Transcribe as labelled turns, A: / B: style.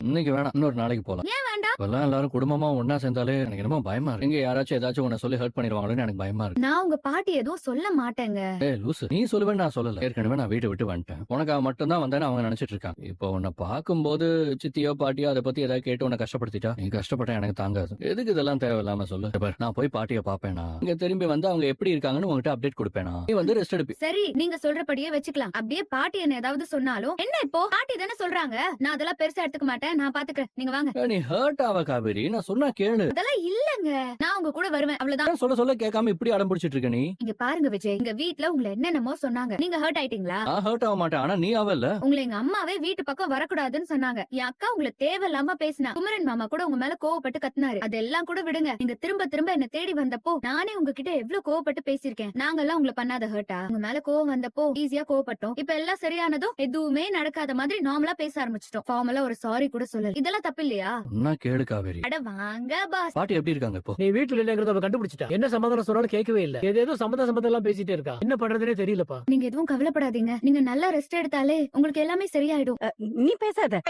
A: இன்னைக்கு வேணாம், இன்னொரு நாளைக்கு போலாம்.
B: ஏன் வேண்டாம்?
A: இப்பெல்லாம் எல்லாரும் குடும்பமா ஒன்னா சேர்ந்தாலே எனக்கு என்னமோ பயமா இருக்கு. இங்க யாராச்சும் ஏதாச்சும் உன்னை சொல்லி ஹர்ட் பண்ணிடுவாங்களோன்னு எனக்கு பயமா இருக்கு.
B: நான் உங்க பாட்டி எதுவும் சொல்ல மாட்டேங்க.
A: ஏய் லூசு, நீ சொல்லுவேன்னு நான் சொல்லல. ஏற்கனவே நான் வீட்டை விட்டு வந்துட்டேன். உனக்காக மட்டும் தான் வந்தேன்னு அவங்க நினைச்சிட்டு இருக்காங்க. இப்போ உன்னை பார்க்கும்போது சித்தியோ பாட்டியோ அதை பத்தி ஏதாவது கேட்டு உன்னை கஷ்டப்படுத்திட்டா, நீ கஷ்டப்பட்டா எனக்கு தாங்காது. எதுக்கு இதெல்லாம் தேவையில்லாம சொல்லு. இப்ப நான் போய் பாட்டியை பாப்பேனா, இங்க திரும்பி வந்து அவங்க எப்படி இருக்காங்கன்னு உங்ககிட்ட அப்டேட் கொடுப்பேனா, நீ வந்து ரெஸ்ட் எடுப்பி.
B: சரி, நீங்க சொல்றபடியே வச்சுக்கலாம். அப்படியே பாட்டி என்ன ஏதாவது சொன்னாலும் என்ன, இப்போ பாட்டி தானே சொல்றாங்க, நான் அதெல்லாம் பெருசா எடுத்துக்க மாட்டேன், நான் பாத்துக்கிறேன், நீங்க வாங்க.
A: நீ ஹர்ட் ஆவ காவேரி, நான் சொன்னா கேளு.
B: அதெல்லாம் இல்லங்க, நான் உங்க கூட வருவேன், அவ்வளவுதான்.
A: சொல்ல சொல்ல கேட்காம இப்படி அடம் பிடிச்சிட்டு இருக்க நீ.
B: இங்க பாருங்க விஜய், எங்க வீட்ல உங்களை என்னென்னமோ சொன்னாங்க, நீங்க ஹர்ட் ஆயிட்டீங்களா?
A: நான் ஹர்ட் ஆக மாட்டேன், ஆனா நீ ஆவல்ல.
B: உங்களை எங்க அம்மாவே வீட்டு பக்கம் வரக்கூடாதுன்னு சொன்னாங்க. என் அக்கா உங்களை தேவையில்லாம பேசினா. குமரன் மாமா கூட உங்க மேல கோவப்பட்டு கத்துனாரு. அதெல்லாம் கூட விடுங்க, நீங்க திரும்ப திரும்ப என்ன தேடி வந்தப்போ நானே உங்ககிட்ட எவ்வளவு கோவப்பட்டு பேசியிருக்கேன். நாங்கெல்லாம் உங்களை பண்ணாத ஹர்ட்டா? உங்க மேல கோவம் வந்தப்போ ஈஸியா கோவப்பட்டோம். இப்ப எல்லாம் சரியானதும் எதுவுமே நடக்காத மாதிரி நார்மலா பேச ஆரம்பிச்சிட்டோம். ஃபார்மலா ஒரு சாரி கூட சொல்லல. இதெல்லாம் தப்பு இல்லையா?
A: நான் கேளு காவேரி.
B: அட வாங்க பாஸ்.
A: பாட்டி எப்படி இருக்காங்க இப்போ?
C: நீ வீட்டுல இல்லங்கிறத அவ கண்டுபிடிச்சிட்டா. என்ன சமாதானம் சொன்னாலும் கேட்கவே இல்ல. ஏதேதோ சம்பந்தம் எல்லாம் பேசிட்டே இருக்கா. என்ன பண்றதுனே தெரியலப்பா.
B: நீங்க எதுவும் கவலைப்படாதீங்க. நீங்க நல்லா ரெஸ்ட் எடுத்தாலே உங்களுக்கு எல்லாமே சரியாயிடும்.
D: நீ பேசாத.